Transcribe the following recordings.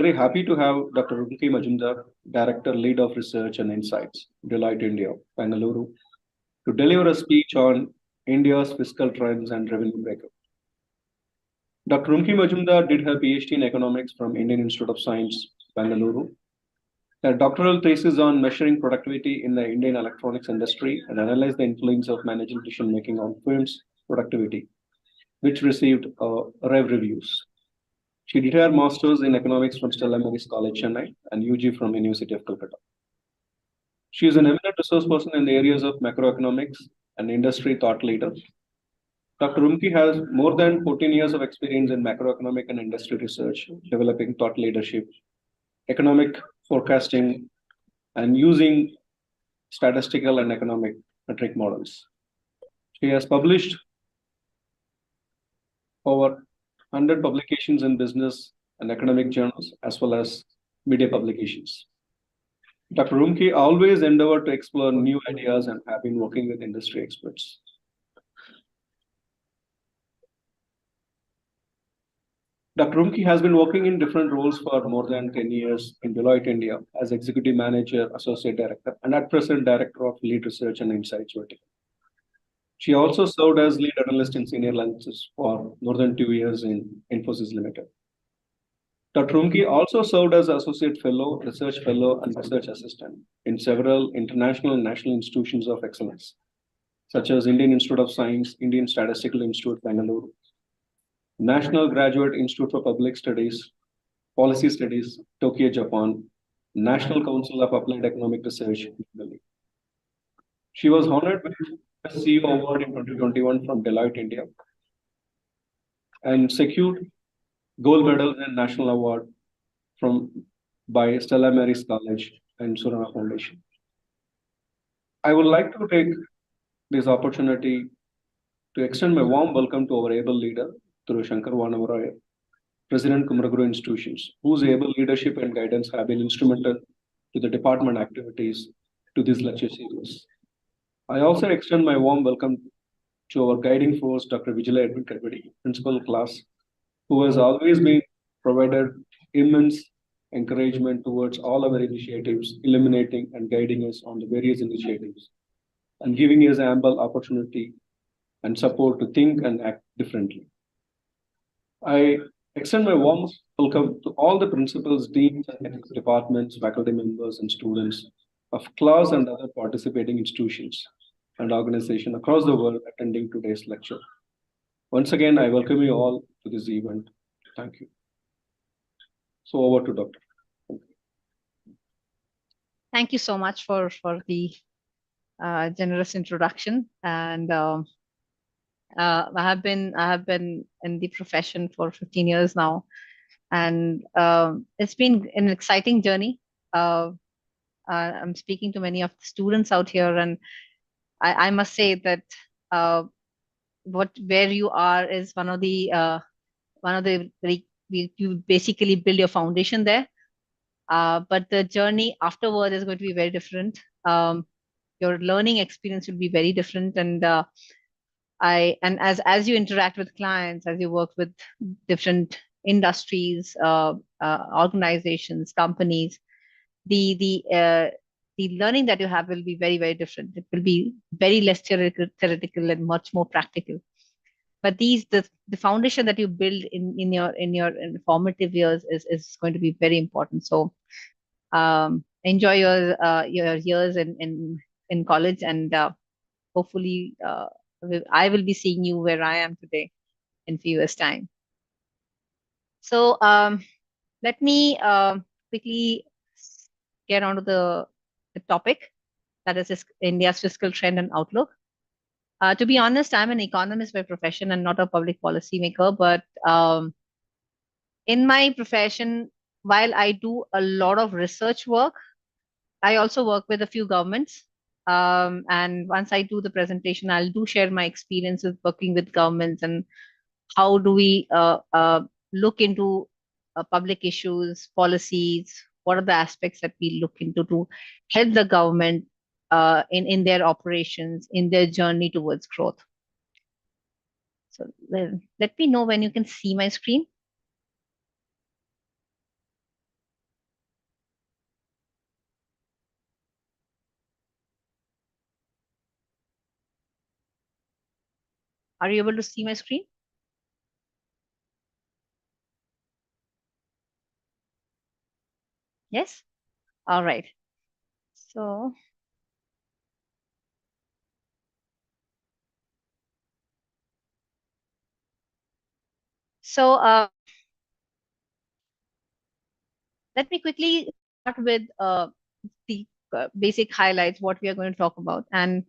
Very happy to have Dr. Rumki Majumdar, Director, Lead of Research and Insights, Deloitte India, Bangalore, to deliver a speech on India's fiscal trends and revenue breakup. Dr. Rumki Majumdar did her PhD in economics from Indian Institute of Science, Bangalore. Her doctoral thesis on measuring productivity in the Indian electronics industry and analyze the influence of management decision making on firms' productivity, which received rave reviews. She did her master's in economics from Stella Maris College, Chennai, and UG from University of Calcutta. She is an eminent resource person in the areas of macroeconomics and industry thought leader. Dr. Rumki has more than 14 years of experience in macroeconomic and industry research, developing thought leadership, economic forecasting, and using statistical and economic metric models. She has published over 100 publications in business and economic journals, as well as media publications. Dr. Rumki always endeavored to explore new ideas and have been working with industry experts. Dr. Rumki has been working in different roles for more than 10 years in Deloitte India as Executive Manager, Associate Director, and at present Director of Lead Research and Insights Vertical. She also served as Lead Analyst in Senior Analysis for more than 2 years in Infosys Limited. Dr. Rumki also served as Associate Fellow, Research Fellow, and Research Assistant in several international and national institutions of excellence, such as Indian Institute of Science, Indian Statistical Institute, Bangalore, National Graduate Institute for Public Studies, Policy Studies, Tokyo, Japan, National Council of Applied Economic Research, New Delhi. She was honored with the CEO Award in 2021 from Deloitte India and secured gold medal and national award from by Stella Maris College and Surana Foundation. I would like to take this opportunity to extend my warm welcome to our able leader, Through Shankar Vanavaraya, President Kumaraguru Institutions, whose able leadership and guidance have been instrumental to the department activities to this lecture series. I also extend my warm welcome to our guiding force, Dr. Vijay Edwin Kadvadi, Principal Class, who has always been provided immense encouragement towards all our initiatives, illuminating and guiding us on the various initiatives, and giving us ample opportunity and support to think and act differently. I extend my warm welcome to all the principals, deans, and departments, faculty members, and students of KCLAS and other participating institutions and organizations across the world attending today's lecture. Once again, I welcome you all to this event. Thank you. So over to Dr. Thank you so much for the generous introduction. And I have been in the profession for 15 years now, and it's been an exciting journey. I'm speaking to many of the students out here, and I must say that where you are is one of the you basically build your foundation there, but the journey afterward is going to be very different. Your learning experience will be very different, and as you interact with clients, as you work with different industries, organizations, companies, the learning that you have will be very, very different. It will be very less theoretical and much more practical. But the foundation that you build in your formative years is going to be very important. So enjoy your years in college, and hopefully I will be seeing you where I am today in a few years' time. So let me quickly get onto the topic, that is India's fiscal trend and outlook. To be honest, I'm an economist by profession and not a public policy maker, but in my profession, while I do a lot of research work, I also work with a few governments. And once I do the presentation, I'll share my experience with working with governments and how do we look into public issues, policies, what are the aspects that we look into to help the government in their operations, in their journey towards growth. So let me know when you can see my screen. Are you able to see my screen? Yes? All right. So, so let me quickly start with the basic highlights, what we are going to talk about. And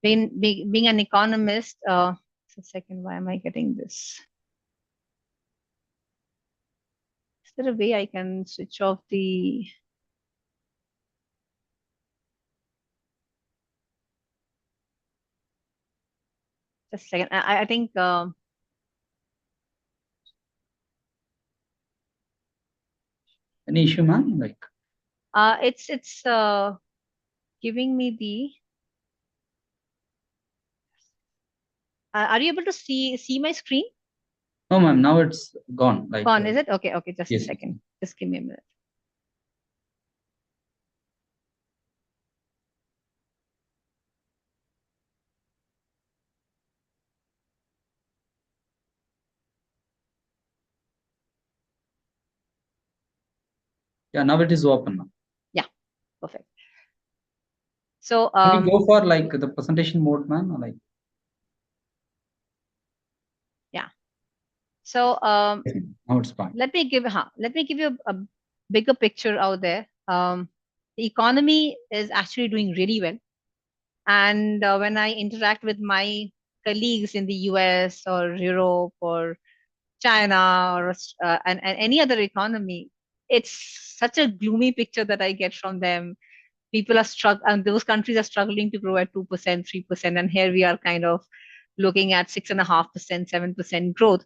being an economist, just a second, why am I getting this? Is there a way I can switch off the, just a second. I think Any issue, ma'am? Like, it's giving me the, are you able to see my screen? no, ma'am. Now it's gone. Like, Gone, is it? Okay, okay, just a yes. second. Just give me a minute. Yeah, now it is open now. Yeah, perfect. So Can we go for like the presentation mode, ma'am? Or like, yeah. So now it's fine. let me give you a bigger picture out there. The economy is actually doing really well. And when I interact with my colleagues in the US or Europe or China or and any other economy, it's such a gloomy picture that I get from them. People are struggling, and those countries are struggling to grow at 2%, 3%, and here we are kind of looking at 6.5%, 7% growth,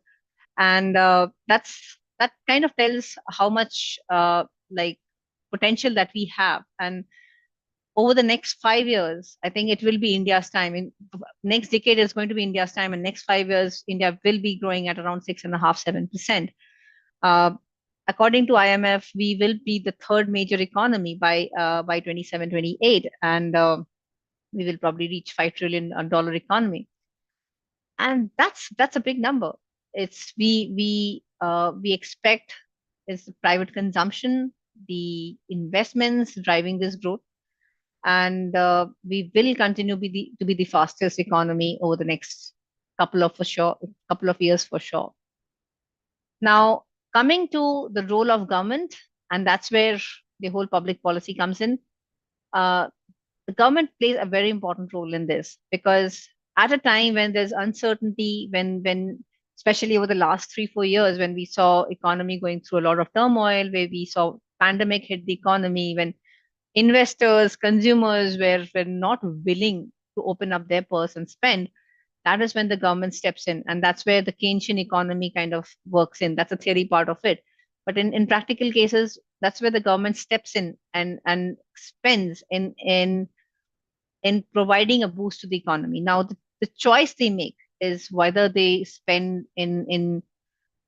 and that kind of tells how much like potential that we have. And over the next 5 years, I think it will be India's time. In next decade is going to be India's time, and next 5 years, India will be growing at around 6.5, 7%. Uh, According to IMF, we will be the third major economy by 27, 28, and we will probably reach $5 trillion economy, and that's a big number. It's we expect is the private consumption, the investments driving this growth, and we will continue to be the fastest economy over the next couple of years for sure. Now, coming to the role of government, and that's where the whole public policy comes in. Uh, the government plays a very important role in this, because at a time when there's uncertainty, when especially over the last 3 4 years, when we saw economy going through a lot of turmoil, where we saw pandemic hit the economy, when investors, consumers were not willing to open up their purse and spend, that is when the government steps in. And that's where the Keynesian economy kind of works in. That's a theory part of it. But in practical cases, that's where the government steps in and spends in providing a boost to the economy. Now, the choice they make is whether they spend in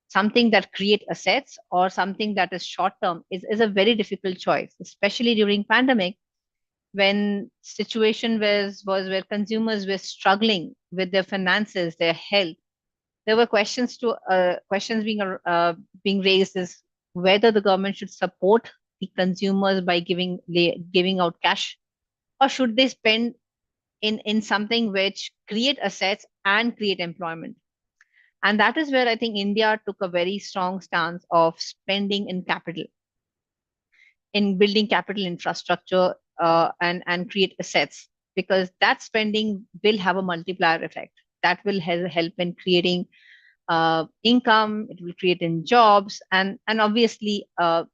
something that create assets or something that is short term is a very difficult choice, especially during pandemic, when situation was where consumers were struggling with their finances, their health. There were questions being raised is whether the government should support the consumers by giving out cash, or should they spend in something which create assets and create employment. And that is where I think India took a very strong stance of spending in capital, in building capital infrastructure, and create assets, because that spending will have a multiplier effect that will help in creating income. It will create in jobs, and obviously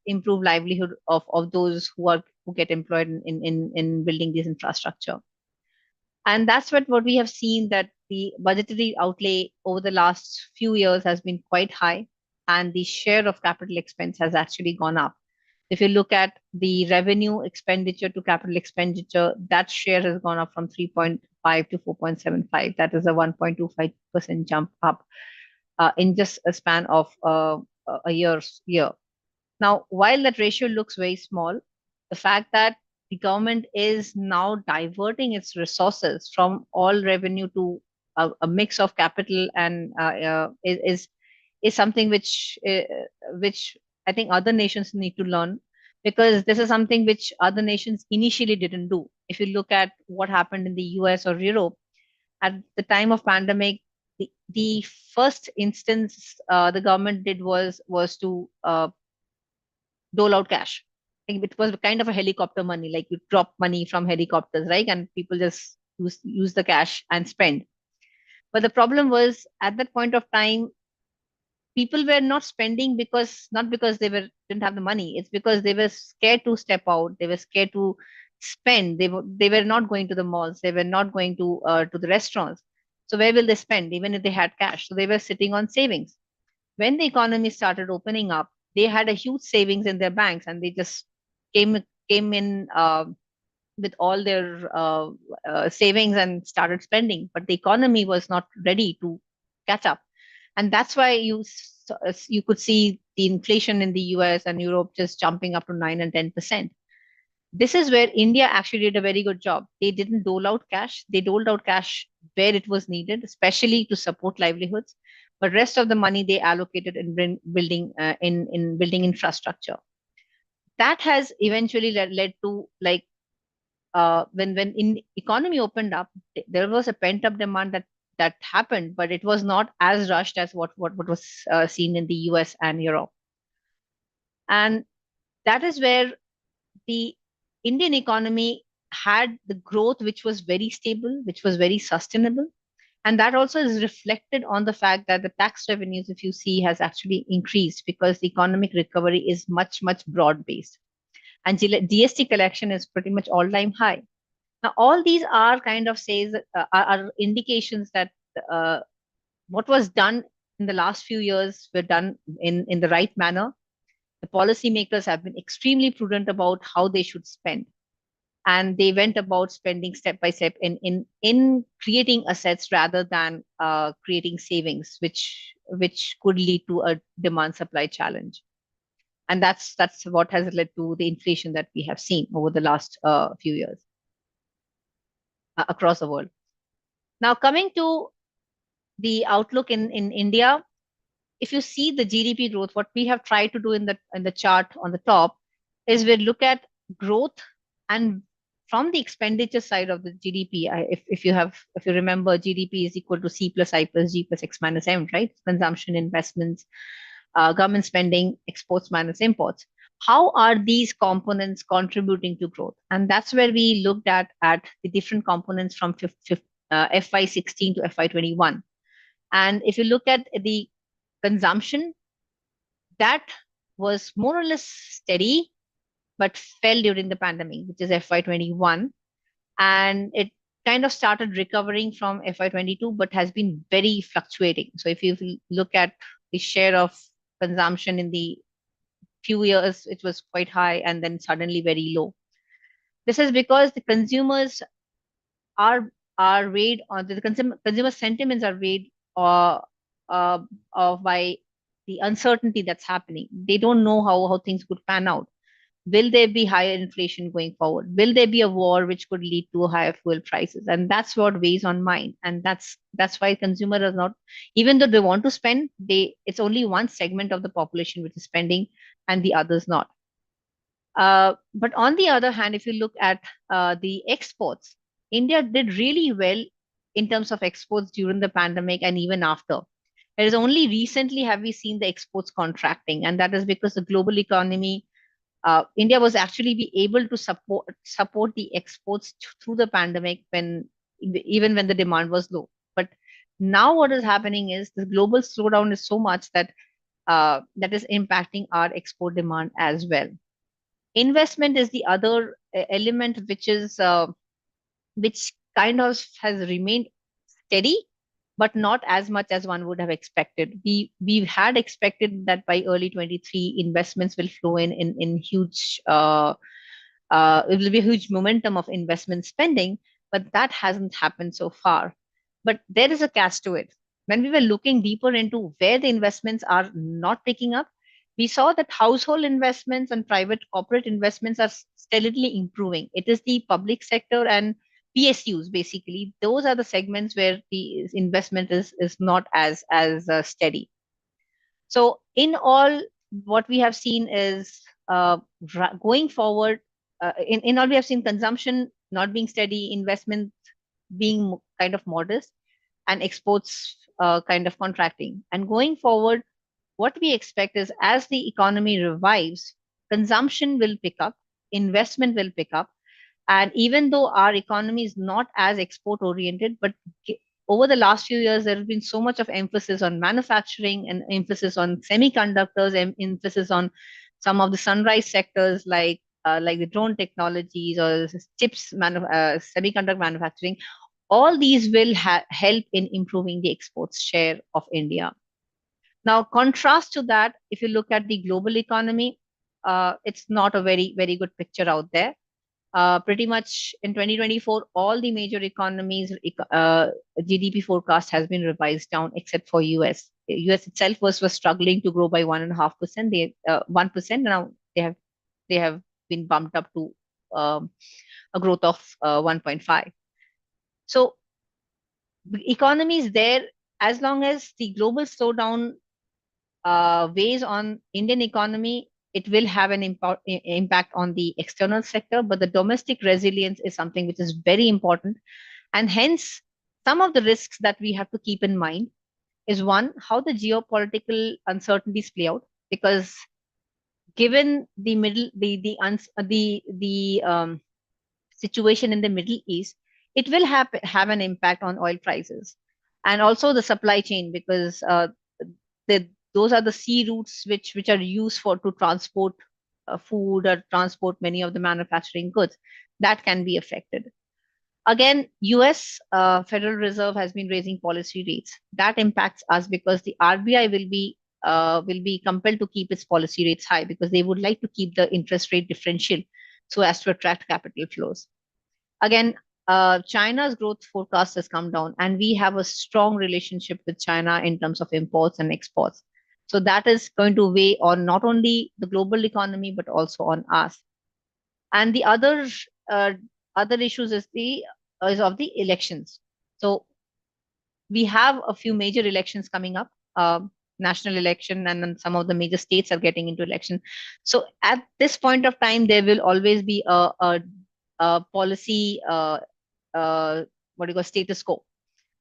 improve livelihood of those who get employed in building this infrastructure. And that's what we have seen, that the budgetary outlay over the last few years has been quite high, and the share of capital expense has actually gone up. If you look at the revenue expenditure to capital expenditure, that share has gone up from 3.5 to 4.75. That is a 1.25% jump up in just a span of a year. Now, while that ratio looks very small, the fact that the government is now diverting its resources from all revenue to a mix of capital and is something which I think other nations need to learn, because this is something which other nations initially didn't do. If you look at what happened in the US or Europe at the time of pandemic, the first instance the government did was to dole out cash. I think it was kind of a helicopter money, like you drop money from helicopters, right? And people just use the cash and spend. But the problem was at that point of time, people were not spending because not because they didn't have the money. It's because they were scared to step out. They were scared to spend. They were not going to the malls. They were not going to the restaurants. So where will they spend, even if they had cash? So they were sitting on savings. When the economy started opening up, they had a huge savings in their banks, and they just came in with all their savings and started spending. But the economy was not ready to catch up, and that's why you could see the inflation in the US and Europe just jumping up to 9 and 10%. This is where India actually did a very good job. They didn't dole out cash. They doled out cash where it was needed, especially to support livelihoods. But rest of the money they allocated in building in building infrastructure. That has eventually led to, like, when in economy opened up, there was a pent up demand that happened, but it was not as rushed as what was seen in the US and Europe. And that is where the Indian economy had the growth which was very stable, which was very sustainable. And that also is reflected on the fact that the tax revenues, if you see, has actually increased because the economic recovery is much, much broad based. And GST collection is pretty much all time high. Now, all these are kind of are indications that what was done in the last few years were done in the right manner. The policymakers have been extremely prudent about how they should spend, and they went about spending step by step in creating assets rather than creating savings, which could lead to a demand supply challenge. And that's what has led to the inflation that we have seen over the last few years across the world. Now, coming to the outlook in India, if you see the GDP growth, what we have tried to do in the chart on the top is we look at growth, and from the expenditure side of the GDP, if you remember, GDP is equal to C plus I plus G plus X minus M, right? Consumption, investments, government spending, exports minus imports. How are these components contributing to growth? And that's where we looked at the different components from FY16 to FY21. And if you look at the consumption, that was more or less steady, but fell during the pandemic, which is FY21. And it kind of started recovering from FY22, but has been very fluctuating. So if you look at the share of consumption in the few years, it was quite high and then suddenly very low. This is because the consumers are weighed on the consumer sentiments are weighed by the uncertainty that's happening. They don't know how things could pan out. Will there be higher inflation going forward? Will there be a war which could lead to higher fuel prices? And that's what weighs on mind. And that's why consumer is not, even though they want to spend, it's only one segment of the population which is spending and the others not. But on the other hand, if you look at the exports, India did really well in terms of exports during the pandemic and even after. It is only recently have we seen the exports contracting, and that is because the global economy, India was actually be able to support the exports through the pandemic even when the demand was low. But now what is happening is the global slowdown is so much that that is impacting our export demand as well. Investment is the other element which kind of has remained steady, but not as much as one would have expected. We had expected that by early 23, investments will flow in huge. It will be a huge momentum of investment spending, but that hasn't happened so far. But there is a catch to it. When we were looking deeper into where the investments are not picking up, we saw that household investments and private corporate investments are steadily improving. It is the public sector and PSUs, basically, those are the segments where the investment is not as steady. So in all, what we have seen is going forward. In all, we have seen consumption not being steady, investment being kind of modest, and exports kind of contracting. And going forward, what we expect is as the economy revives, consumption will pick up, investment will pick up, and even though our economy is not as export oriented, but over the last few years, there has been so much of emphasis on manufacturing and emphasis on semiconductors and emphasis on some of the sunrise sectors like the drone technologies or chips, semiconductor manufacturing. All these will help in improving the exports share of India. Now, contrast to that, if you look at the global economy, it's not a very, very good picture out there. Pretty much in 2024, all the major economies' GDP forecast has been revised down except for US. US itself was struggling to grow by 1.5%. They 1%. Now they have been bumped up to a growth of 1.5. So the economy is there. As long as the global slowdown weighs on Indian economy, it will have an impact on the external sector, but the domestic resilience is something which is very important. And hence, some of the risks that we have to keep in mind is one, how the geopolitical uncertainties play out, because given the middle, the situation in the Middle East, it will have an impact on oil prices and also the supply chain, because those are the sea routes which are used to transport food or transport many of the manufacturing goods that can be affected. Again, US Federal Reserve has been raising policy rates. That impacts us because the RBI will be compelled to keep its policy rates high because they would like to keep the interest rate differential so as to attract capital flows. Again, China's growth forecast has come down, and we have a strong relationship with China in terms of imports and exports. So that is going to weigh on not only the global economy but also on us. And the other issues is of the elections. So we have a few major elections coming up, national election, and then some of the major states are getting into election. So at this point of time, there will always be a policy, what do you call, status quo.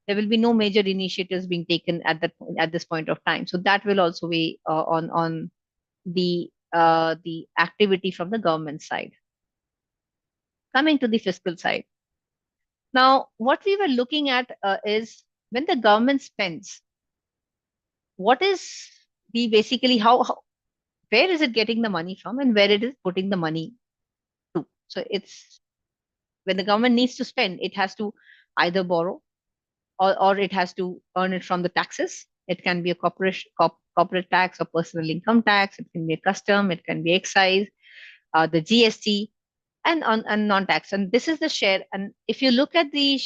There will be no major initiatives being taken at this point of time. So that will also weigh on the activity from the government side. Coming to the fiscal side. Now, what we were looking at is when the government spends, what is the basically where is it getting the money from and where it is putting the money to? So it's when the government needs to spend, it has to either borrow or it has to earn it from the taxes. It can be a corporate tax or personal income tax. It can be a custom. It can be excise, the GST, and non-tax. And this is the share. And if you look at the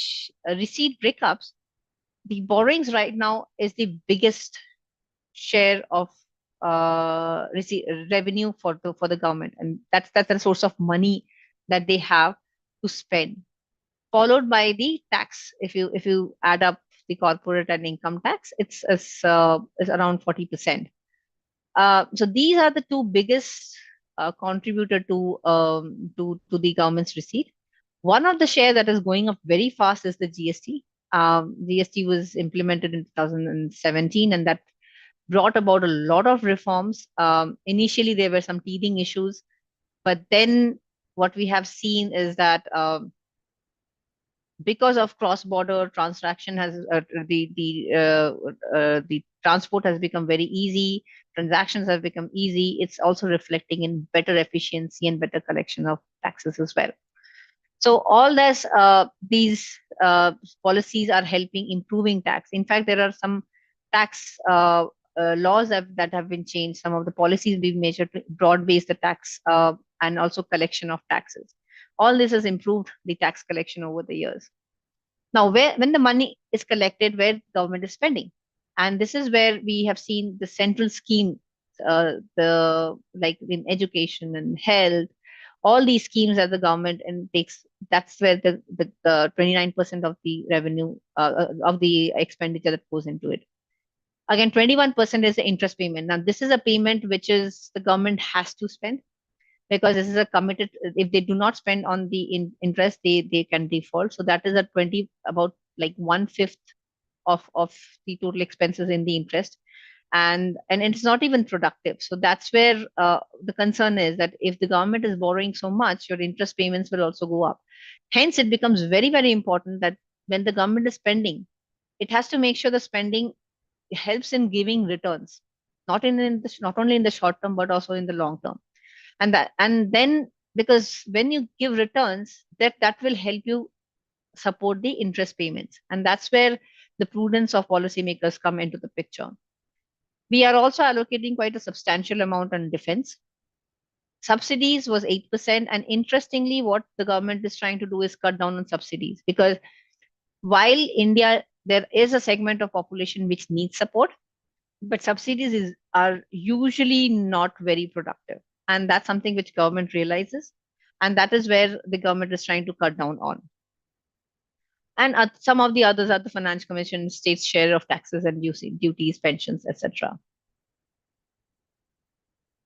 receipt breakups, the borrowings right now is the biggest share of revenue for the government, and that's a source of money that they have to spend, followed by the tax. If you add up the corporate and income tax, it's around 40%. So these are the two biggest contributor to the government's receipt. One of the share that is going up very fast is the GST. GST was implemented in 2017, and that brought about a lot of reforms. Initially, there were some teething issues, but then what we have seen is that because of cross-border transaction has the transport has become very easy, transactions have become easy. It's also reflecting in better efficiency and better collection of taxes as well. So all this, these policies are helping improving tax. In fact, there are some tax laws that have been changed. Some of the policies being measured to broad base the tax and also collection of taxes. All this has improved the tax collection over the years. Now, when the money is collected, where government is spending, and this is where we have seen the central scheme, like in education and health, all these schemes that the government and takes, that's where the 29% of the revenue of the expenditure that goes into it. Again, 21% is the interest payment. Now, this is a payment which is the government has to spend, because this is a committed, if they do not spend on the interest, they can default. So that is a 20, about like 1/5 of the total expenses in the interest. And it's not even productive. So that's where the concern is, that if the government is borrowing so much, your interest payments will also go up. Hence, it becomes very, very important that when the government is spending, it has to make sure the spending helps in giving returns, not only in the short term, but also in the long term. And then, because when you give returns, that will help you support the interest payments. And that's where the prudence of policymakers come into the picture. We are also allocating quite a substantial amount on defense. Subsidies was 8%. And interestingly, what the government is trying to do is cut down on subsidies, because while India, there is a segment of population which needs support, but are usually not very productive. And that's something which government realizes. And that is where the government is trying to cut down on. And some of the others are the Finance Commission, state's share of taxes and duties, pensions, etc.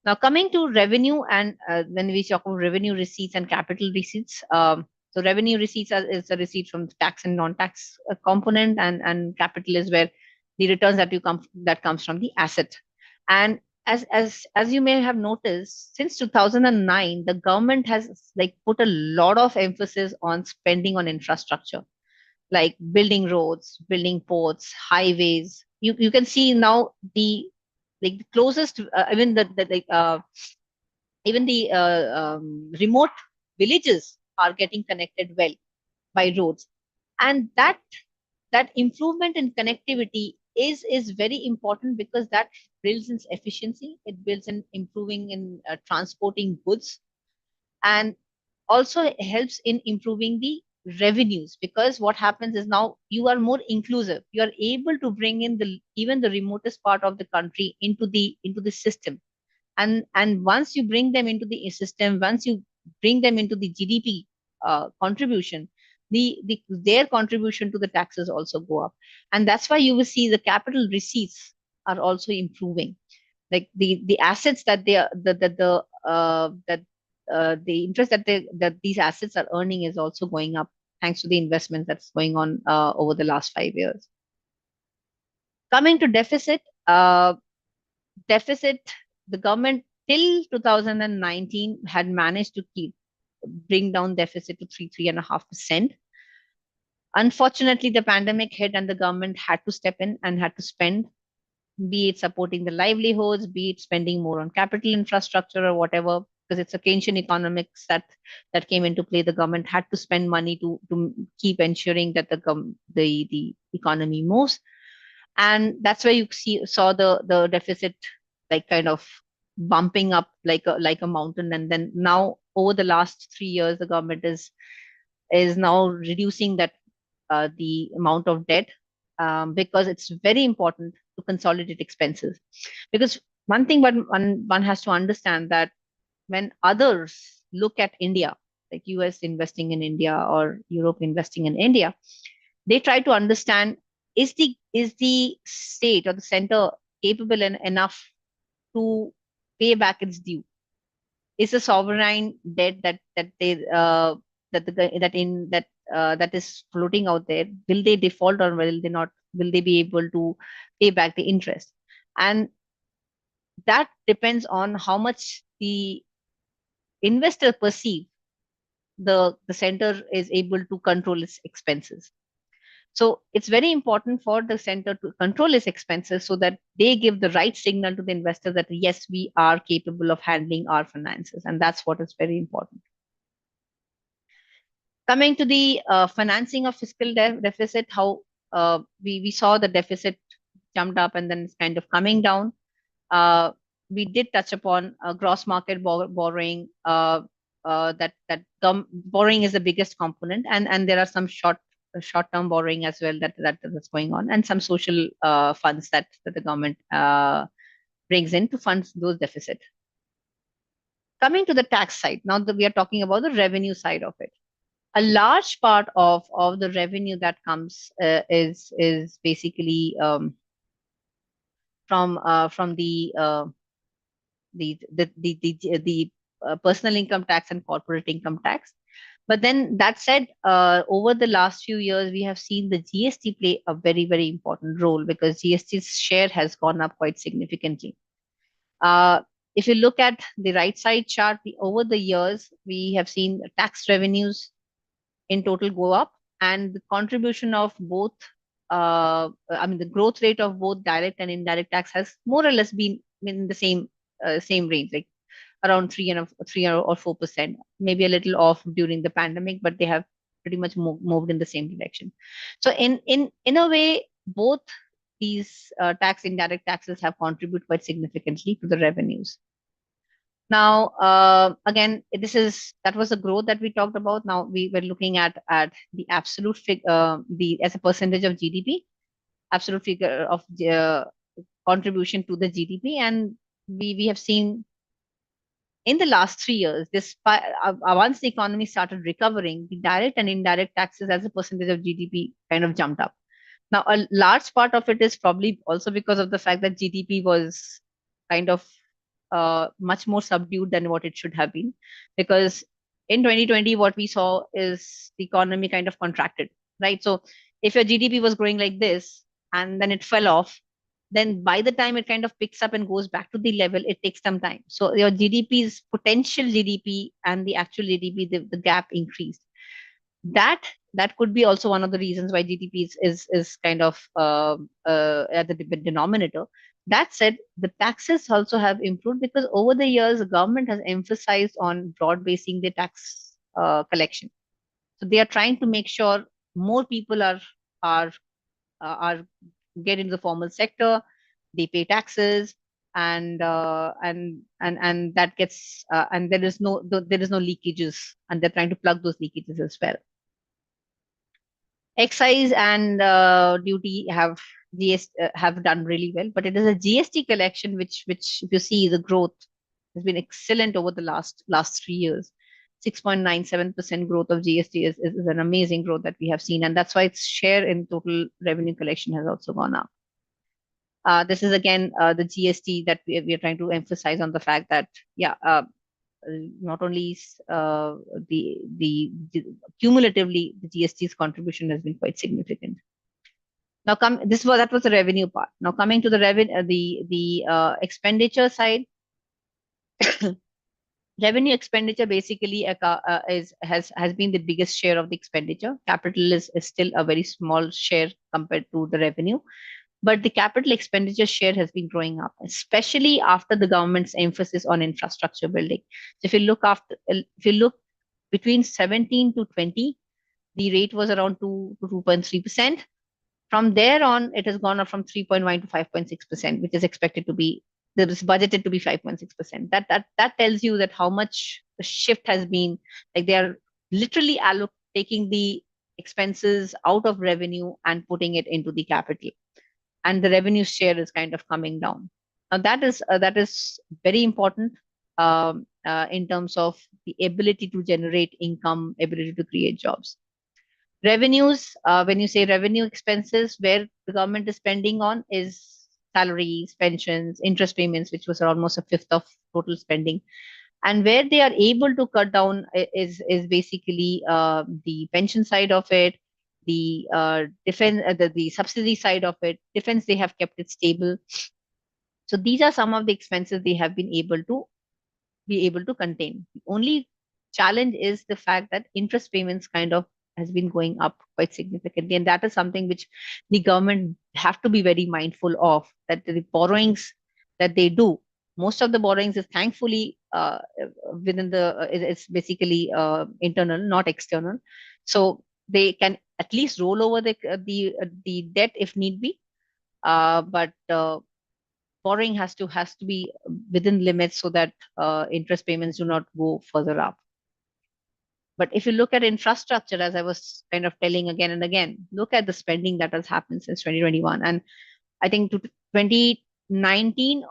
Now, coming to revenue, and when we talk about revenue receipts and capital receipts, so revenue receipts is a receipt from the tax and non-tax component, and capital is where the returns that comes from the asset. And as you may have noticed, since 2009, the government has like put a lot of emphasis on spending on infrastructure, like building roads, building ports, highways. You can see now the like the closest, even the remote villages are getting connected well by roads. And that improvement in connectivity is very important, because that builds in efficiency, it builds in improving in transporting goods, and also helps in improving the revenues, because what happens is now you are more inclusive, you are able to bring in the even the remotest part of the country into the system. And once you bring them into the system, once you bring them into the GDP contribution, their contribution to the taxes also go up. And that's why you will see the capital receipts are also improving, like the assets that they are that the interest that these assets are earning is also going up, thanks to the investment that's going on over the last 5 years. Coming to deficit, deficit, the government till 2019 had managed to bring down deficit to 3.5%. Unfortunately, the pandemic hit and the government had to step in and had to spend, be it supporting the livelihoods, be it spending more on capital infrastructure or whatever, because it's a Keynesian economics that came into play. The government had to spend money to keep ensuring that the economy moves. And that's where you saw the deficit like kind of bumping up like a mountain. And then now over the last 3 years, the government is now reducing that the amount of debt, because it's very important to consolidate expenses. Because one thing, but one has to understand that when others look at India, like US investing in India or Europe investing in India, they try to understand, is the state or the center capable enough to pay back its due? Is the sovereign debt that is floating out there, will they default or will they not? Will they be able to pay back the interest? And that depends on how much the investor perceive the center is able to control its expenses. So it's very important for the center to control its expenses, so that they give the right signal to the investor that yes, we are capable of handling our finances. And that's what is very important. Coming to the financing of fiscal deficit, how we saw the deficit jumped up and then it's kind of coming down. We did touch upon gross market borrowing. Borrowing is the biggest component, and there are some short-term borrowing as well that's going on, and some social funds that the government brings in to fund those deficit. Coming to the tax side, now that we are talking about the revenue side of it, a large part of the revenue that comes is basically from the personal income tax and corporate income tax. But then that said, over the last few years, we have seen the GST play a very, very important role because GST's share has gone up quite significantly. If you look at the right side chart, over the years, we have seen tax revenues in total go up, and the contribution of both, the growth rate of both direct and indirect tax has more or less been in the same range, like around 3 or 4%, maybe a little off during the pandemic, but they have pretty much moved in the same direction. So in a way, both these indirect taxes have contributed quite significantly to the revenues. Now, again, that was the growth that we talked about. Now we were looking at the absolute figure, as a percentage of GDP, absolute figure of contribution to the GDP, and we have seen in the last 3 years, despite once the economy started recovering, the direct and indirect taxes as a percentage of GDP kind of jumped up. Now, a large part of it is probably also because of the fact that GDP was kind of much more subdued than what it should have been. Because in 2020, what we saw is the economy kind of contracted, right? So if your GDP was growing like this and then it fell off, then by the time it kind of picks up and goes back to the level, it takes some time. So your GDP's potential GDP and the actual GDP, the gap increased. That could be also one of the reasons why GDP is kind of at the denominator. That said, the taxes also have improved because over the years, the government has emphasized on broad basing the tax collection. So they are trying to make sure more people are get into the formal sector, they pay taxes, and that gets and there is no leakages, and they're trying to plug those leakages as well. Excise and duty have have done really well, but it is a GST collection which if you see the growth has been excellent over the last 3 years. 6.97% growth of GST is an amazing growth that we have seen, and that's why its share in total revenue collection has also gone up. This is again the GST that we are trying to emphasize on the fact that not only the cumulatively the GST's contribution has been quite significant. Now that was the revenue part. Now coming to the expenditure side. Revenue expenditure basically has been the biggest share of the expenditure. Capital is still a very small share compared to the revenue, but the capital expenditure share has been growing up, especially after the government's emphasis on infrastructure building. So if you look between 17 to 20, the rate was around 2 to 2.3%. From there on, it has gone up from 3.1 to 5.6%, which is expected to be, there is budgeted to be 5.6%. That tells you that how much the shift has been. Like they are literally taking the expenses out of revenue and putting it into the capital, and the revenue share is kind of coming down. Now that is very important in terms of the ability to generate income, ability to create jobs. Revenues, when you say revenue expenses, where the government is spending on is salaries, pensions, interest payments, which was almost a fifth of total spending. And where they are able to cut down is basically the pension side of it, the defense, the subsidy side of it. Defense, they have kept it stable. So these are some of the expenses they have been able to contain. The only challenge is the fact that interest payments kind of has been going up quite significantly, and that is something which the government have to be very mindful of, that the borrowings that they do, most of the borrowings is thankfully within it's basically internal, not external, so they can at least roll over the debt if need be, but borrowing has to be within limits so that interest payments do not go further up. But if you look at infrastructure, as I was kind of telling again and again, look at the spending that has happened since 2021. And I think to 2019,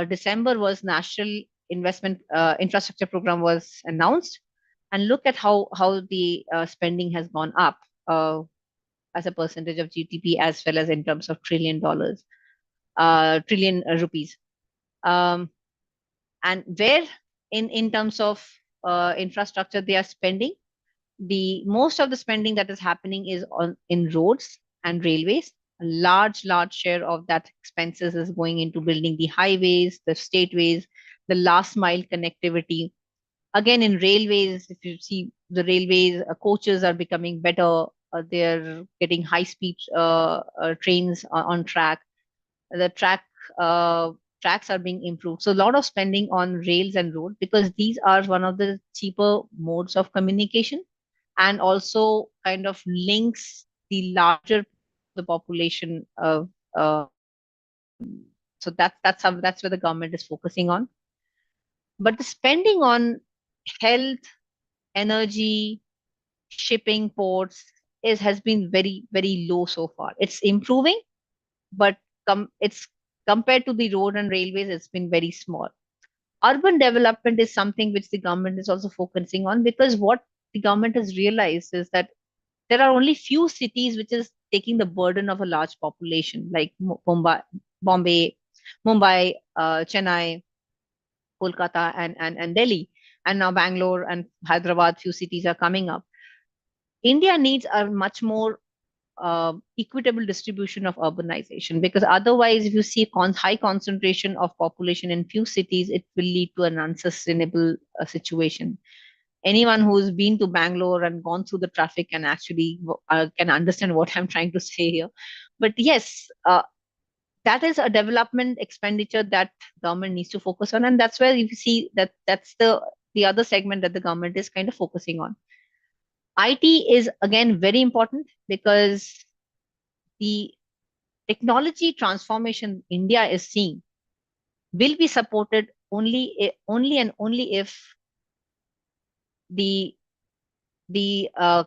December was National investment infrastructure program was announced, and look at how the spending has gone up as a percentage of GDP, as well as in terms of trillion rupees. And where in terms of infrastructure they are spending, the most of the spending that is happening is on in roads and railways. A large share of that expenses is going into building the highways, the stateways, the last mile connectivity. Again, in railways, if you see the railways, coaches are becoming better. They're getting high speed trains on track. The uh, tracks are being improved. So a lot of spending on rails and road, because these are one of the cheaper modes of communication, and also kind of links the larger the population of so that's where the government is focusing on. But the spending on health, energy, shipping, ports is has been very low so far. It's improving, but it's compared to the road and railways, it's been very small. Urban development is something which the government is also focusing on, because what the government has realized is that there are only few cities which is taking the burden of a large population, like Bombay, Mumbai, Chennai, Kolkata, and Delhi, and now Bangalore and Hyderabad. Few cities are coming up. India needs a much more equitable distribution of urbanization, because otherwise, if you see high concentration of population in few cities, it will lead to an unsustainable situation. Anyone who's been to Bangalore and gone through the traffic can actually can understand what I'm trying to say here. But yes, that is a development expenditure that government needs to focus on, and that's where you see that that's the other segment that the government is kind of focusing on. IT is again very important, because the technology transformation India is seeing will be supported only and only if the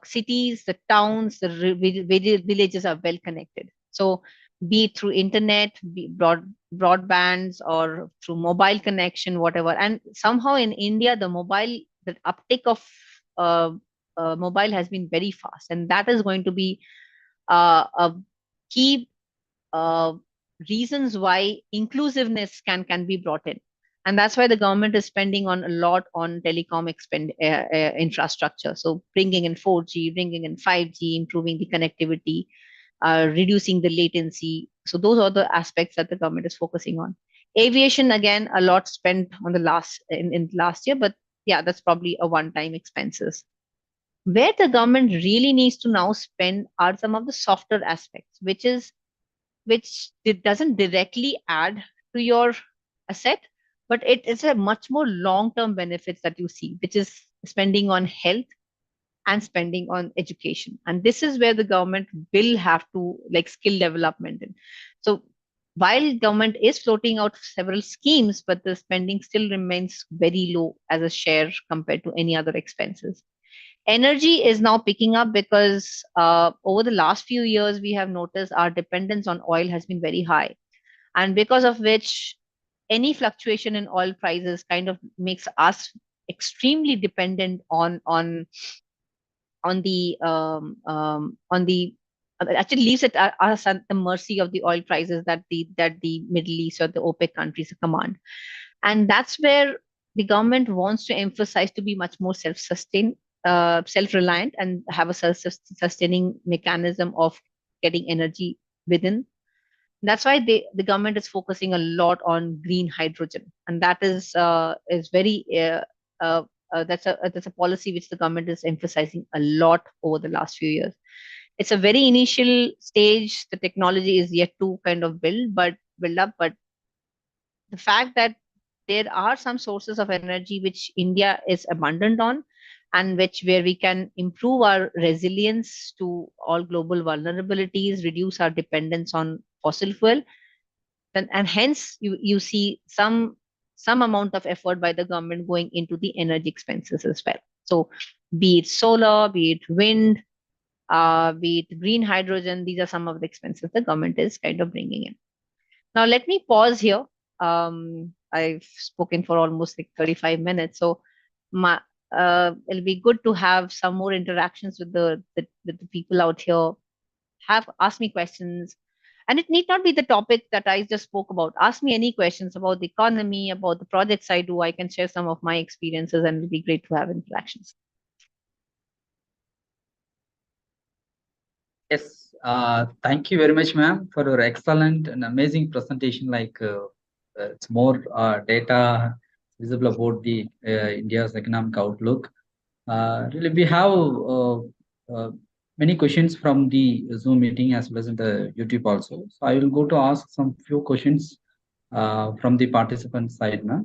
cities, the towns, the villages are well connected. So be it through internet, broadbands, or through mobile connection, whatever. And somehow in India, the uptake of uh, mobile has been very fast, and that is going to be a key uh, reasons why inclusiveness can be brought in. And that's why the government is spending on a lot on telecom infrastructure. So bringing in 4G, bringing in 5G, improving the connectivity, reducing the latency. So those are the aspects that the government is focusing on. Aviation, again, a lot spent on the in last year, but yeah, that's probably a one-time expenses. Where the government really needs to now spend are some of the softer aspects, which it doesn't directly add to your asset, but it is a much more long-term benefits that you see, which is spending on health and spending on education. And this is where the government will have to like skill development. So while government is floating out several schemes, but the spending still remains very low as a share compared to any other expenses. Energy is now picking up, because over the last few years, we have noticed our dependence on oil has been very high. And because of which, any fluctuation in oil prices kind of makes us extremely dependent on the actually leaves us at the mercy of the oil prices that the Middle East or the OPEC countries command. And that's where the government wants to emphasize to be much more self-sustained, self-reliant, and have a self-sustaining mechanism of getting energy within. That's why the government is focusing a lot on green hydrogen, and that is very that's a policy which the government is emphasizing a lot over the last few years. It's a very initial stage. The technology is yet to kind of build up, but the fact that there are some sources of energy which India is abundant on, and which where we can improve our resilience to all global vulnerabilities, reduce our dependence on fossil fuel, then and hence you see some amount of effort by the government going into the energy expenses as well. So be it solar, be it wind, be it green hydrogen, these are some of the expenses the government is kind of bringing in. Now let me pause here. I've spoken for almost like 35 minutes. So it'll be good to have some more interactions with with the people out here. Have ask me questions. And it need not be the topic that I just spoke about. Ask me any questions about the economy, about the projects I do. I can share some of my experiences and it'll be great to have interactions. Yes, thank you very much, ma'am, for your excellent and amazing presentation. It's more data visible about the India's economic outlook. Really, we have many questions from the Zoom meeting as well as in the YouTube also. So I will go to ask some few questions from the participant side, ma'am.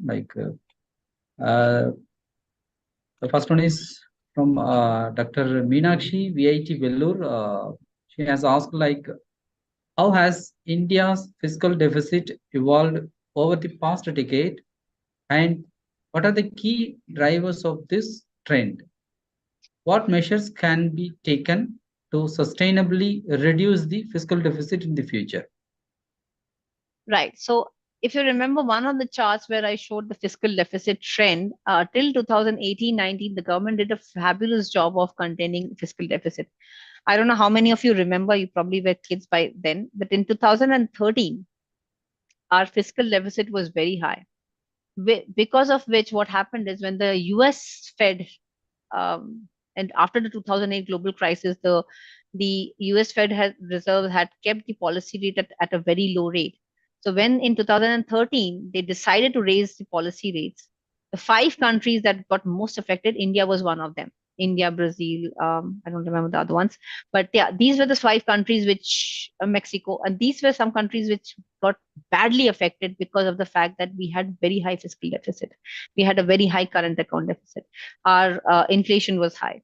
The first one is from Dr. Meenakshi, VIT Vellore. She has asked how has India's fiscal deficit evolved over the past decade, and what are the key drivers of this trend? What measures can be taken to sustainably reduce the fiscal deficit in the future? Right. So if you remember one of the charts where I showed the fiscal deficit trend, till 2018-19, the government did a fabulous job of containing fiscal deficit. I don't know how many of you remember, you probably were kids by then, but in 2013, our fiscal deficit was very high. Because of which, what happened is when the US Fed, and after the 2008 global crisis, the US Fed Reserve had kept the policy rate at a very low rate. So when in 2013 they decided to raise the policy rates, the five countries that got most affected, India was one of them. India, Brazil, I don't remember the other ones, but yeah, these were the five countries which Mexico, and these were some countries which got badly affected because of the fact that we had very high fiscal deficit. We had a very high current account deficit. Our inflation was high.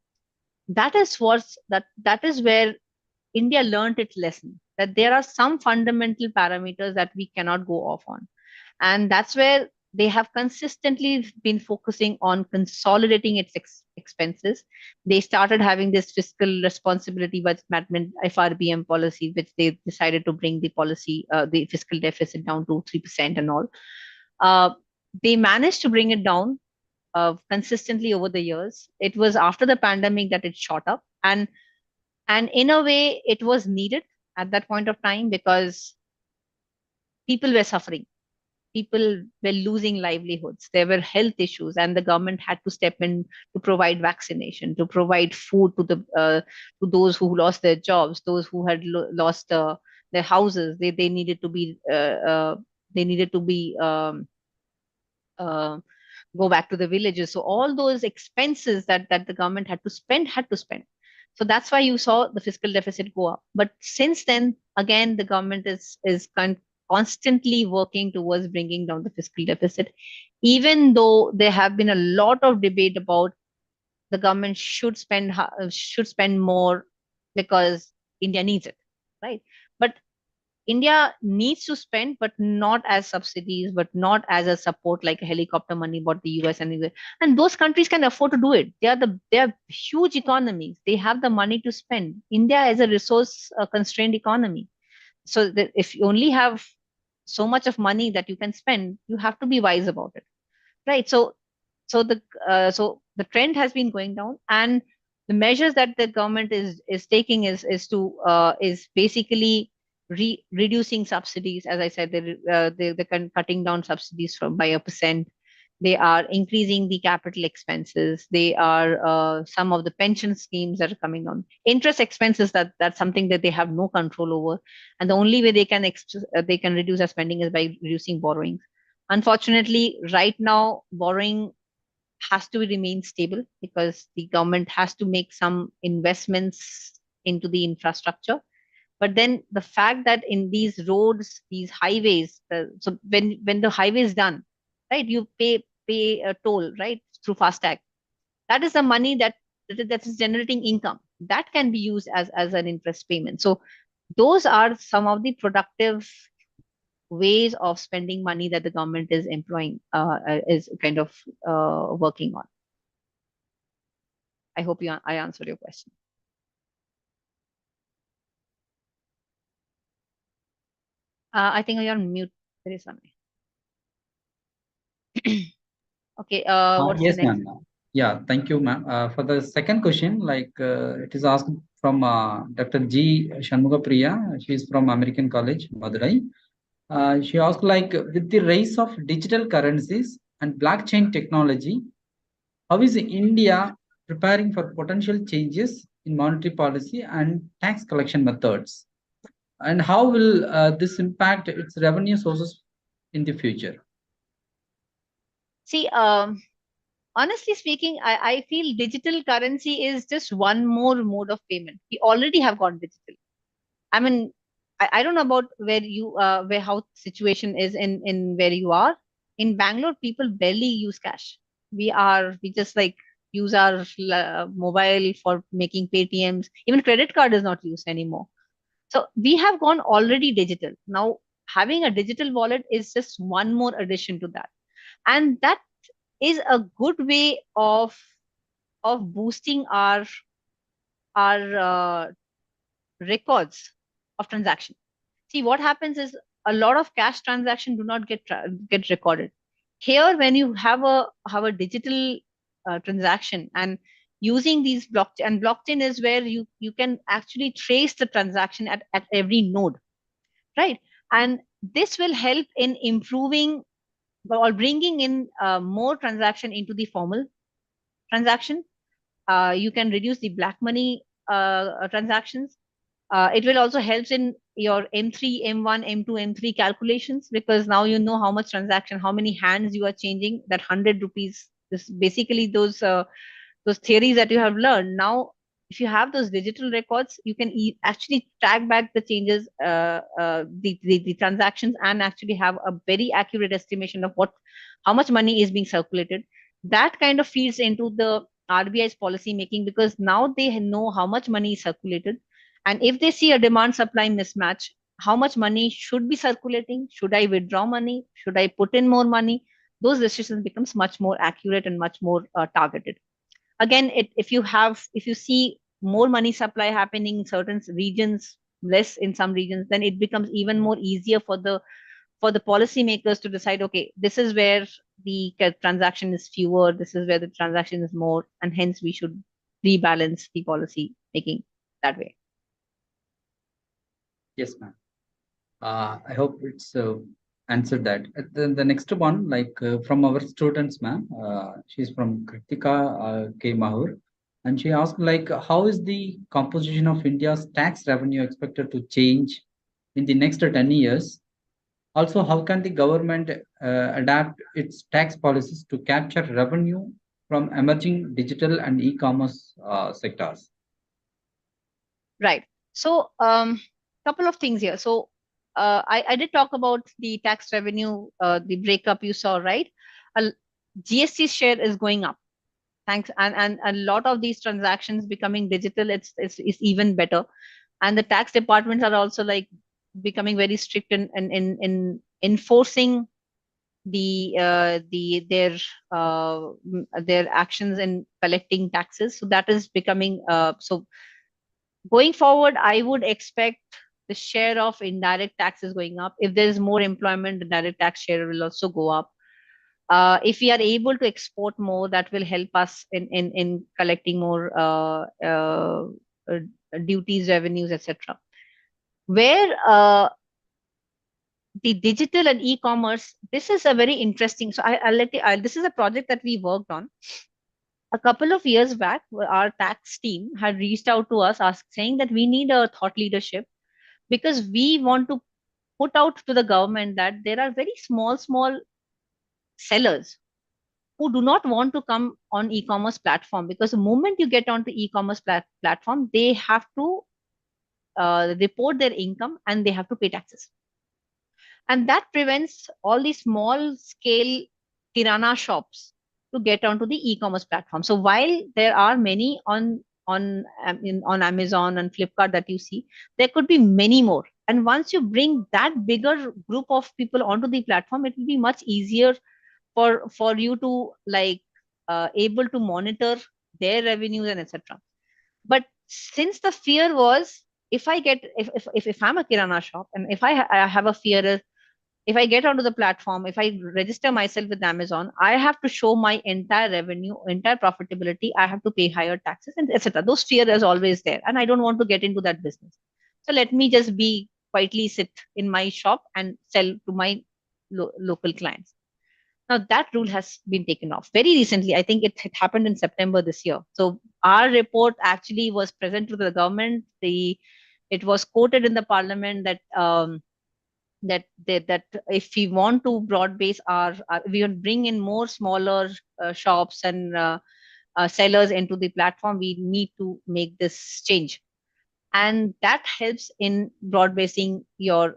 That is where India learned its lesson, that there are some fundamental parameters that we cannot go off on. And that's where they have consistently been focusing on consolidating its expenses. They started having this fiscal responsibility budget management FRBM policy, which they decided to bring the fiscal deficit down to 3% and all. They managed to bring it down consistently over the years. It was after the pandemic that it shot up, and in a way, it was needed at that point of time because people were suffering. People were losing livelihoods. There were health issues, and the government had to step in to provide vaccination, to provide food to those who lost their jobs, those who had lost their houses. They needed to be they needed to be uh, go back to the villages. So all those expenses that the government had to spend. So that's why you saw the fiscal deficit go up. But since then, again, the government is constantly working towards bringing down the fiscal deficit, even though there have been a lot of debate about the government should spend more because India needs it, right? But India needs to spend, but not as subsidies, but not as a support like a helicopter money about the US and those countries can afford to do it. They are huge economies. They have the money to spend. India is a resource constrained economy, so that if you only have so much of money that you can spend, you have to be wise about it, right? So the trend has been going down, and the measures that the government is taking is basically reducing subsidies. As I said, they're cutting down subsidies from by 1%. They are increasing the capital expenses. They are some of the pension schemes that are coming down. Interest expenses, that's something that they have no control over, and the only way they can reduce their spending is by reducing borrowings. Unfortunately, right now, borrowing has to remain stable because the government has to make some investments into the infrastructure. But then the fact that in these roads, these highways, so when the highway is done, right, you pay a toll, right, through FASTag. That is the money that is generating income that can be used as an interest payment. So those are some of the productive ways of spending money that the government is employing, is kind of working on. I hope I answered your question. I think you're on mute. There is something. Okay, what's the Yes, next? ma'am. Yeah, thank you, ma'am. For the second question, it is asked from Dr. G. Shanmuga Priya. She is from American College, Madurai. She asked, with the rise of digital currencies and blockchain technology, how is India preparing for potential changes in monetary policy and tax collection methods? And how will this impact its revenue sources in the future? See, honestly speaking, I feel digital currency is just one more mode of payment. We already have gone digital. I mean, I don't know about where how situation is in where you are. In Bangalore, people barely use cash. We just like use our mobile for making Paytms. Even credit card is not used anymore. So we have gone already digital. Now, having a digital wallet is just one more addition to that, and that is a good way of boosting our records of transaction. See, what happens is a lot of cash transaction do not get recorded. Here, when you have a digital transaction and using these blockchain, and blockchain is where you can actually trace the transaction at every node, right? And this will help in improving or bringing in more transaction into the formal transaction. You can reduce the black money transactions. It will also help in your M3, M1, M2, M3 calculations, because now you know how much transaction, how many hands you are changing. That 100 rupees, this basically those theories that you have learned. Now, if you have those digital records, you can actually track back the changes, the transactions, and actually have a very accurate estimation of how much money is being circulated. That kind of feeds into the RBI's policy making, because now they know how much money is circulated, and if they see a demand supply mismatch, how much money should be circulating? Should I withdraw money? Should I put in more money? Those decisions becomes much more accurate and much more targeted. Again, if you see more money supply happening in certain regions, less in some regions, then it becomes even more easier for the policymakers to decide, okay, this is where the transaction is fewer, this is where the transaction is more, and hence we should rebalance the policy making that way. Yes, ma'am. I hope it's answered that. The next one, from our students, ma'am, she's from Kritika K. Mahur, and she asked, how is the composition of India's tax revenue expected to change in the next 10 years? Also, how can the government adapt its tax policies to capture revenue from emerging digital and e-commerce sectors? Right. So, couple of things here. So, I did talk about the tax revenue, the breakup you saw, right? A GST share is going up. Thanks, and a lot of these transactions becoming digital. It's even better, and the tax departments are also like becoming very strict in enforcing their actions in collecting taxes. So that is becoming so going forward, I would expect the share of indirect taxes going up. If there is more employment, the direct tax share will also go up. If we are able to export more, that will help us in collecting more uh, duties, revenues, etc. Where the digital and e-commerce, this is a very interesting. So I'll let you. This is a project that we worked on a couple of years back. Our tax team had reached out to us, saying that we need a thought leadership, because we want to put out to the government that there are very small sellers who do not want to come on e-commerce platform, because the moment you get onto e-commerce platform, they have to report their income and they have to pay taxes, and that prevents all these small scale kirana shops to get onto the e-commerce platform. So while there are many on Amazon and Flipkart that you see, there could be many more. And once you bring that bigger group of people onto the platform, it will be much easier for you to able to monitor their revenues and etc. But since the fear was, if I get if I'm a kirana shop, and if I have a fear is, If I get onto the platform, if I register myself with Amazon, I have to show my entire revenue, entire profitability. I have to pay higher taxes and etc. Those fear is always there, and I don't want to get into that business. So let me just be quietly sit in my shop and sell to my local clients. Now that rule has been taken off very recently. I think it happened in September this year. So our report actually was present to the government. It was quoted in the parliament that that if we want to broad base we want to bring in more smaller shops and sellers into the platform, we need to make this change, and that helps in broad basing your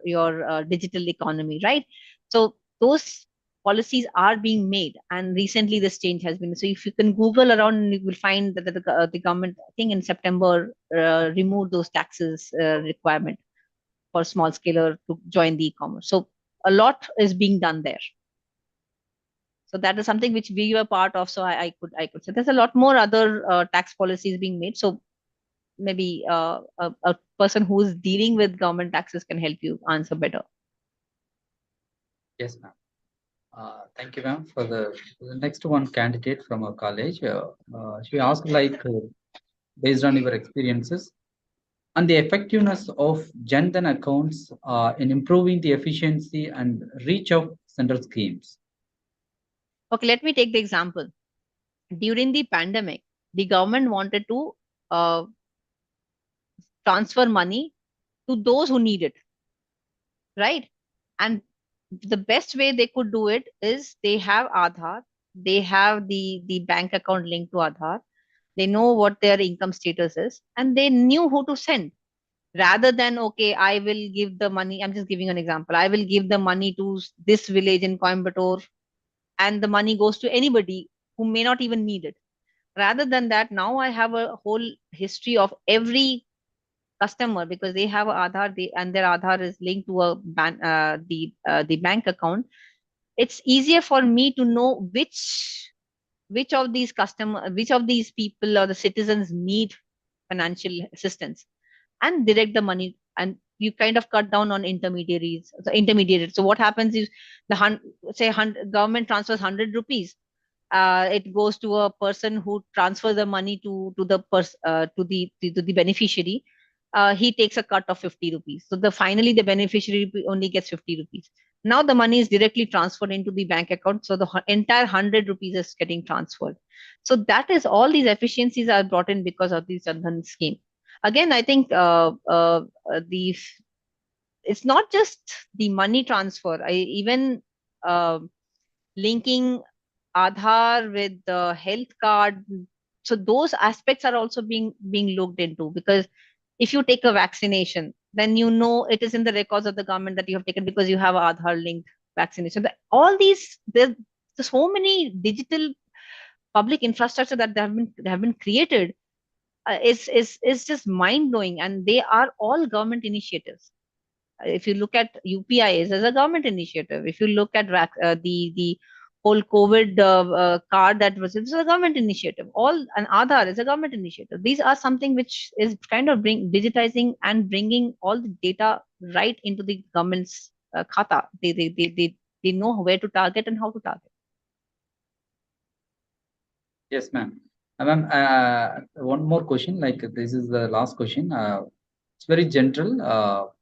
digital economy, right? So those policies are being made, and recently this change has been. So if you can Google around, you will find that the government, I think in September, removed those taxes requirement for small scaler to join the e-commerce. So a lot is being done there. So that is something which we were part of. So I could say there's a lot more other tax policies being made. So maybe a person who is dealing with government taxes can help you answer better. Yes, ma'am. Thank you, ma'am. For the next one candidate from our college, she asked like, based on your experiences, and the effectiveness of Jan Dhan accounts in improving the efficiency and reach of central schemes. Okay, let me take the example. During the pandemic, the government wanted to transfer money to those who need it, right? And the best way they could do it is they have Aadhaar, they have the bank account linked to Aadhaar, they know what their income status is, and they knew who to send. Rather than, okay, I will give the money, I'm just giving an example, I will give the money to this village in Coimbatore, and the money goes to anybody who may not even need it. Rather than that, now I have a whole history of every customer, because they have Aadhaar, and their Aadhaar is linked to the bank account. It's easier for me to know which of these people or the citizens need financial assistance, and direct the money. And you kind of cut down on intermediaries. So what happens is government transfers 100 rupees, it goes to a person who transfers the money to the beneficiary. He takes a cut of 50 rupees. So finally the beneficiary only gets 50 rupees. Now the money is directly transferred into the bank account. So the entire 100 rupees is getting transferred. So that is all these efficiencies are brought in because of the Jandhan scheme. Again, I think the it's not just the money transfer. I even linking Aadhaar with the health card. So those aspects are also being looked into, because if you take a vaccination, then you know it is in the records of the government that you have taken because you have Aadhaar linked vaccination. All these, there's so many digital public infrastructure that have been created. Is just mind blowing, and they are all government initiatives. If you look at UPIs as a government initiative, if you look at the whole COVID card that was, it's a government initiative. All and Aadhaar is a government initiative. These are something which is kind of digitizing and bringing all the data right into the government's khata. They know where to target and how to target. Yes, ma'am. Ma'am, one more question. Like this is the last question. It's very general.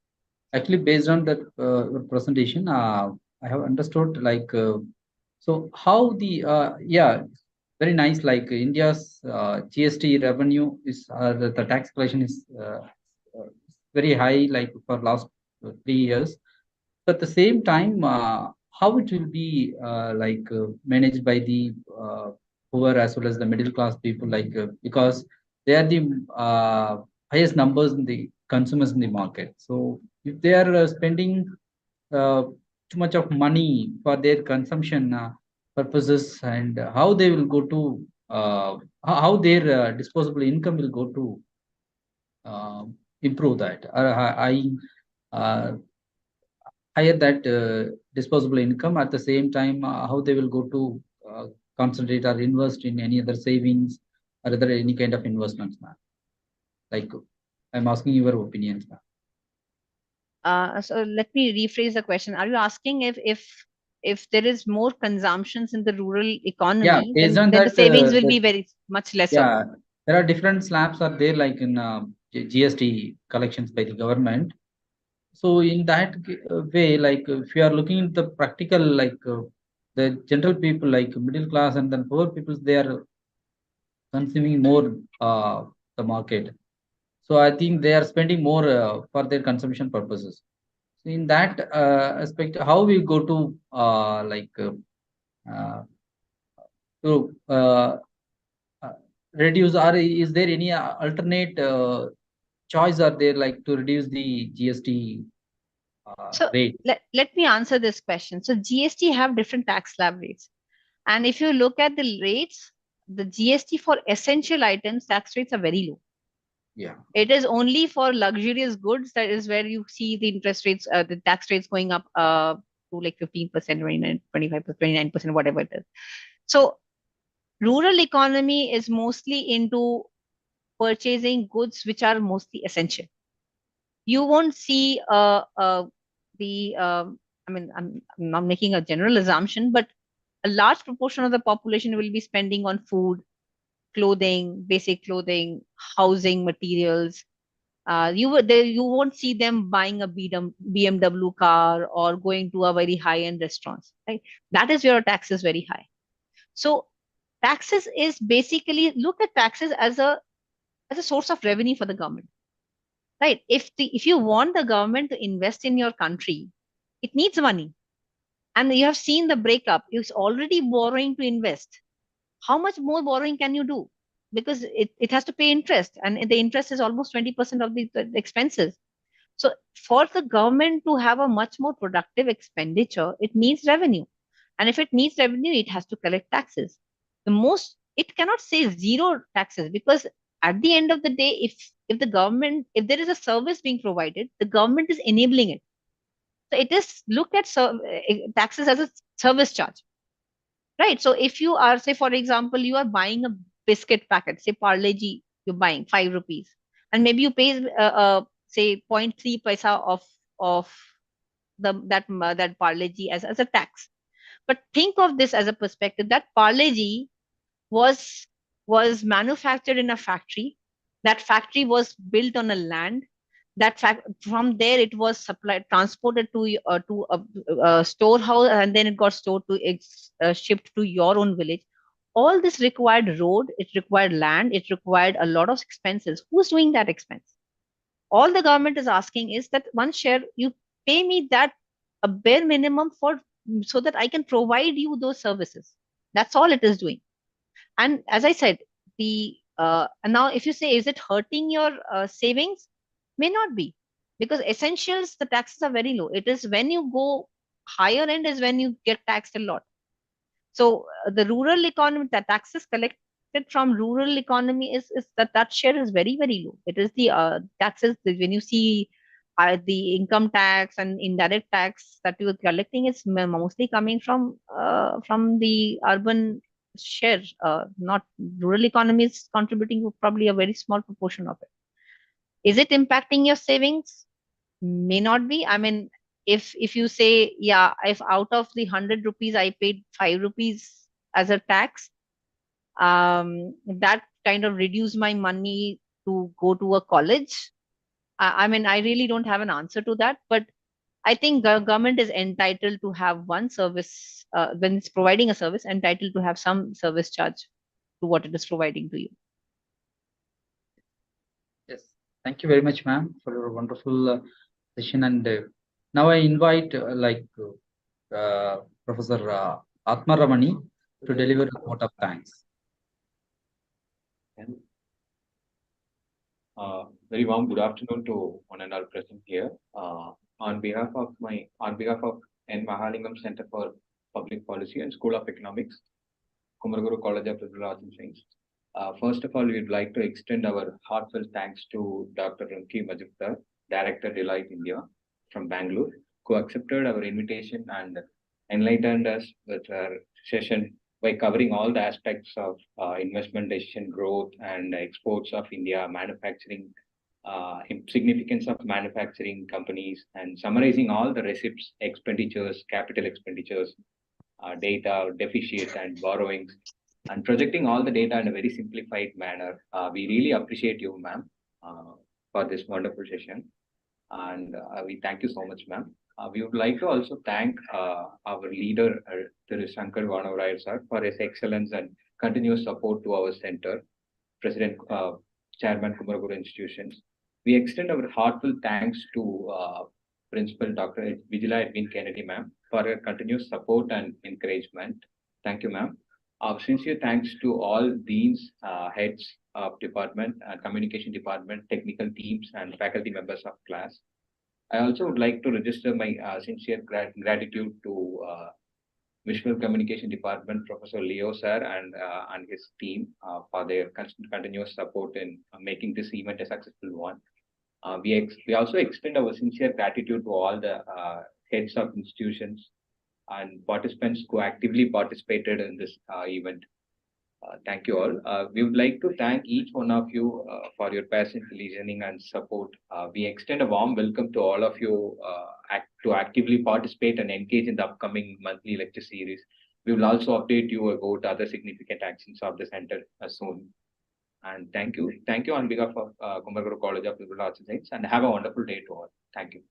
Actually, based on that your presentation, I have understood like so how the very nice, like India's GST revenue is the tax collection is very high, like for last 3 years. At the same time, how it will be managed by the poor as well as the middle class people, like because they are the highest numbers in the consumers in the market. So if they are spending uh, too much of money for their consumption purposes, and how they will go to how their disposable income will go to uh, improve that, I uh, higher that disposable income. At the same time, how they will go to concentrate or invest in any other savings or other any kind of investments, ma'am. Like I'm asking your opinions, ma'am. So let me rephrase the question. Are you asking if there is more consumptions in the rural Yeah, economy, based on then the that, savings will be very much lesser? yeah, there are different slabs are there, like in GST collections by the government. So in that way, like if you are looking at the practical, like the general people, like middle class and then poor people, they are consuming more the market. So I think they are spending more for their consumption purposes. So in that aspect, how we go to uh, to uh, reduce, or is there any alternate choice are there, like to reduce the GST So rate? let me answer this question. So GST have different tax slab rates. And if you look at the rates, the GST for essential items, tax rates are very low. Yeah. It is only for luxurious goods that is where you see the interest rates, the tax rates going up to like 15%, 29, 25%, 29%, whatever it is. So rural economy is mostly into purchasing goods which are mostly essential. You won't see the I'm not making a general assumption, but a large proportion of the population will be spending on food, clothing, basic clothing, housing materials. You won't see them buying a BMW car or going to a very high end restaurants, right? That is where tax is very high. So taxes is basically, look at taxes as a source of revenue for the government, right? If you want the government to invest in your country, it needs money. And you have seen the breakup. It's already borrowing to invest. How much more borrowing can you do? Because it has to pay interest, and the interest is almost 20% of the expenses. So for the government to have a much more productive expenditure, it needs revenue. And if it needs revenue, it has to collect taxes. It cannot say zero taxes, because at the end of the day, if the government, if there is a service being provided, the government is enabling it. So it is look at taxes as a service charge, right? So if you are, say, for example, you are buying a biscuit packet, say Parle G, you're buying 5 rupees, and maybe you pay say zero point 0.3 paisa of that Parle G as a tax. But think of this as a perspective that Parle G was was manufactured in a factory. That factory was built on a land. From there it was supplied, transported to a storehouse, and then it got stored to shipped to your own village. All this required road, it required land, it required a lot of expenses. Who's doing that expense? All the government is asking is that one share, you pay me that a bare minimum for, so that I can provide you those services. That's all it is doing. And as I said, the and now if you say, is it hurting your savings? May not be, because essentials, the taxes are very low. It is when you go higher end is when you get taxed a lot. So the rural economy, the taxes collected from rural economy is that share is very, very low. It is the taxes when you see the income tax and indirect tax that you are collecting is mostly coming from the urban share. Not rural economy is contributing to probably a very small proportion of it. Is it impacting your savings? May not be. I mean, if you say, yeah, if out of the 100 rupees I paid 5 rupees as a tax, that kind of reduced my money to go to a college. I mean, I really don't have an answer to that, but I think government is entitled to have one service when it's providing a service, entitled to have some service charge to what it is providing to you. Yes. Thank you very much, ma'am, for your wonderful session. And now I invite Professor Atma Ramani to deliver a vote of thanks. And very warm good afternoon to one and all present here. On behalf of N. Mahalingam Center for Public Policy and School of Economics, Kumaraguru College of Liberal Arts and Science. First of all, we'd like to extend our heartfelt thanks to Dr. Runki Majumdar, Director Delight India from Bangalore, who accepted our invitation and enlightened us with our session by covering all the aspects of investment decision growth and exports of India, manufacturing significance of manufacturing companies, and summarizing all the receipts, expenditures, capital expenditures, data, deficits, and borrowings, and projecting all the data in a very simplified manner. We really appreciate you, ma'am, for this wonderful session. And we thank you so much, ma'am. We would like to also thank our leader, Shankar Vanavaraya sir, for his excellence and continuous support to our center, President, Chairman Kumaraguru Institutions. We extend our heartfelt thanks to Principal Dr. Vigila Edwin Kennedy, ma'am, for her continuous support and encouragement. Thank you, ma'am. Our sincere thanks to all deans, heads of department, communication department, technical teams, and faculty members of class. I also would like to register my sincere gratitude to Visual Communication Department, Professor Leo sir, and his team for their continuous support in making this event a successful one. We also extend our sincere gratitude to all the heads of institutions and participants who actively participated in this event. Thank you all. We would like to thank each one of you for your patient listening and support. We extend a warm welcome to all of you to actively participate and engage in the upcoming monthly lecture series. We will also update you about other significant actions of the center soon. And thank you. Thank you on behalf of Kumaraguru College of Liberal Arts and Science, and have a wonderful day to all. Thank you.